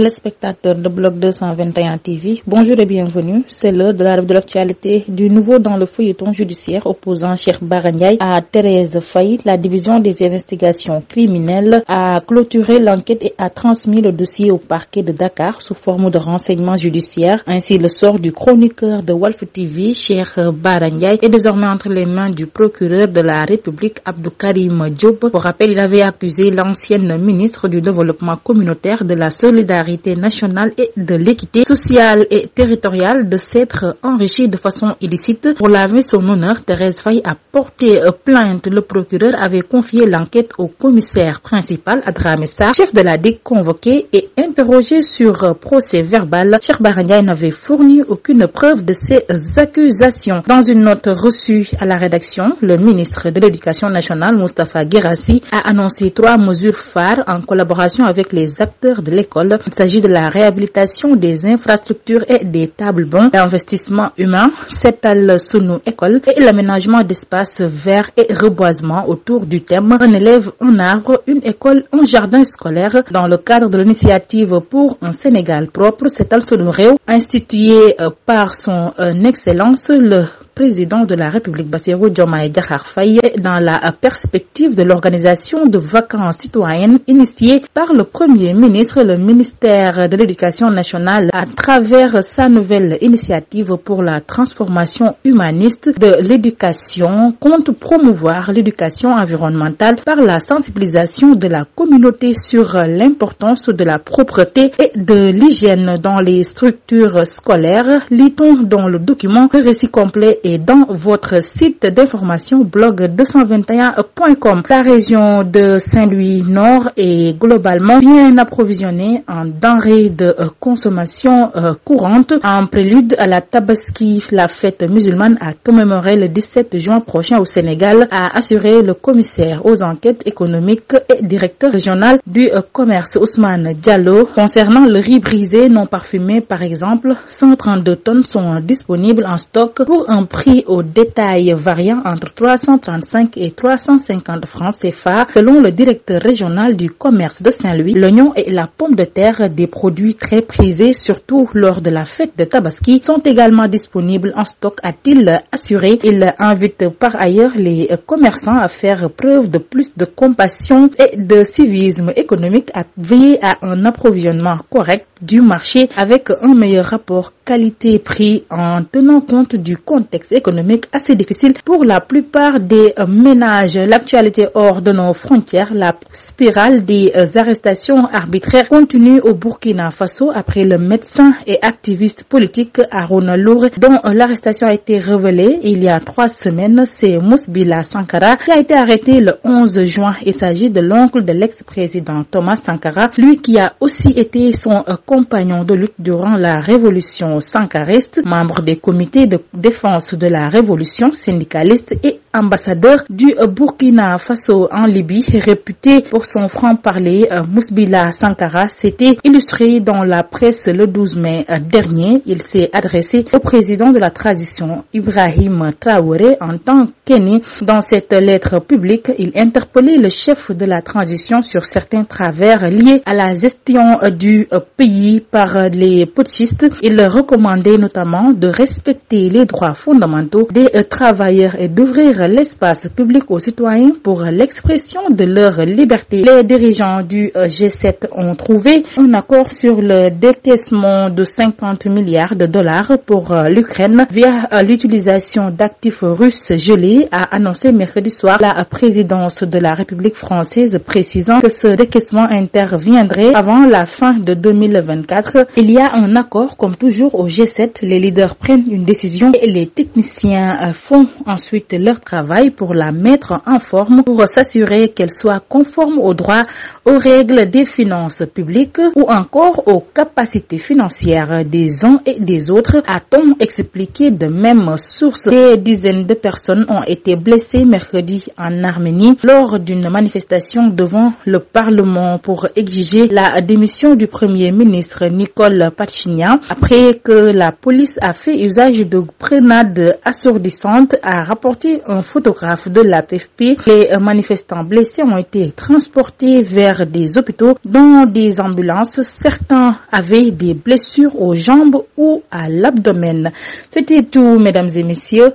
Téléspectateurs de Bloc 221 TV, bonjour et bienvenue. C'est l'heure de la revue de l'actualité du nouveau dans le feuilleton judiciaire opposant Cheikh Bara Ndiaye à Thérèse Faye. La division des investigations criminelles a clôturé l'enquête et a transmis le dossier au parquet de Dakar sous forme de renseignements judiciaires. Ainsi, le sort du chroniqueur de Walf TV, Cheikh Bara Ndiaye, est désormais entre les mains du procureur de la République, Abdou Karim Diop. Pour rappel, il avait accusé l'ancienne ministre du Développement communautaire, de la solidarité nationale et de l'équité sociale et territoriale de s'être enrichie de façon illicite. Pour laver son honneur, Thérèse Faye a porté plainte. Le procureur avait confié l'enquête au commissaire principal, Adramé Sarr, chef de la DIC, convoqué et interrogé sur procès verbal. Cheikh Bara Ndiaye n'avait fourni aucune preuve de ces accusations. Dans une note reçue à la rédaction, le ministre de l'Éducation nationale, Moustapha Guirassy, a annoncé 3 mesures phares en collaboration avec les acteurs de l'école. Il s'agit de la réhabilitation des infrastructures et des tables-bancs, l'investissement humain, Setal Sunu École et l'aménagement d'espaces verts et reboisement autour du thème Un élève, un arbre, une école, un jardin scolaire dans le cadre de l'initiative pour un Sénégal propre, Setal Sunu Réew, instituée par son Excellence le président de la République Bassirou Diomaye Diakhar Faye, dans la perspective de l'organisation de vacances citoyennes initiée par le Premier ministre. Le ministère de l'Éducation nationale, à travers sa nouvelle initiative pour la transformation humaniste de l'éducation, compte promouvoir l'éducation environnementale par la sensibilisation de la communauté sur l'importance de la propreté et de l'hygiène dans les structures scolaires. Lit-on dans le document. Le récit complet et dans votre site d'information blog221.com. La région de Saint-Louis Nord est globalement bien approvisionnée en denrées de consommation courante. En prélude à la Tabaski, la fête musulmane à commémorer le 17 juin prochain au Sénégal, a assuré le commissaire aux enquêtes économiques et directeur régional du commerce Ousmane Diallo. Concernant le riz brisé non parfumé, par exemple, 132 tonnes sont disponibles en stock pour un prix au détail variant entre 335 et 350 francs CFA. Selon le directeur régional du commerce de Saint-Louis, l'oignon et la pomme de terre, des produits très prisés surtout lors de la fête de Tabaski, sont également disponibles en stock, a-t-il assuré. Il invite par ailleurs les commerçants à faire preuve de plus de compassion et de civisme économique, à veiller à un approvisionnement correct du marché avec un meilleur rapport qualité-prix en tenant compte du contexte économique assez difficile pour la plupart des ménages. L'actualité hors de nos frontières, la spirale des arrestations arbitraires continue au Burkina Faso après le médecin et activiste politique Harouna Lour, dont l'arrestation a été révélée il y a 3 semaines. C'est Mousbila Sankara qui a été arrêté le 11 juin. Il s'agit de l'oncle de l'ex-président Thomas Sankara, lui qui a aussi été son compagnon de lutte durant la révolution sankariste, membre des comités de défense de la révolution, syndicaliste et ambassadeur du Burkina Faso en Libye. Réputé pour son franc-parler, Mousbila Sankara s'était illustré dans la presse le 12 mai dernier. Il s'est adressé au président de la transition, Ibrahim Traoré, en tant qu'aîné. Dans cette lettre publique, il interpellait le chef de la transition sur certains travers liés à la gestion du pays par les putschistes. Il recommandait notamment de respecter les droits fondamentaux des travailleurs et d'ouvrir l'espace public aux citoyens pour l'expression de leur liberté. Les dirigeants du G7 ont trouvé un accord sur le décaissement de 50 milliards de dollars pour l'Ukraine via l'utilisation d'actifs russes gelés, a annoncé mercredi soir la présidence de la République française, précisant que ce décaissement interviendrait avant la fin de 2024. Il y a un accord, comme toujours au G7, les leaders prennent une décision et les techniciens font ensuite leur travail pour la mettre en forme, pour s'assurer qu'elle soit conforme aux droits, aux règles des finances publiques ou encore aux capacités financières des uns et des autres, a-t-on expliqué. De même source, des dizaines de personnes ont été blessées mercredi en Arménie lors d'une manifestation devant le Parlement pour exiger la démission du Premier ministre Nicole Pachinian après que la police a fait usage de grenades assourdissantes, a rapporté un un photographe de l'APFP. Les manifestants blessés ont été transportés vers des hôpitaux dans des ambulances. Certains avaient des blessures aux jambes ou à l'abdomen. C'était tout, mesdames et messieurs.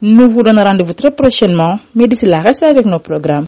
Nous vous donnons rendez-vous très prochainement, mais d'ici là, restez avec nos programmes.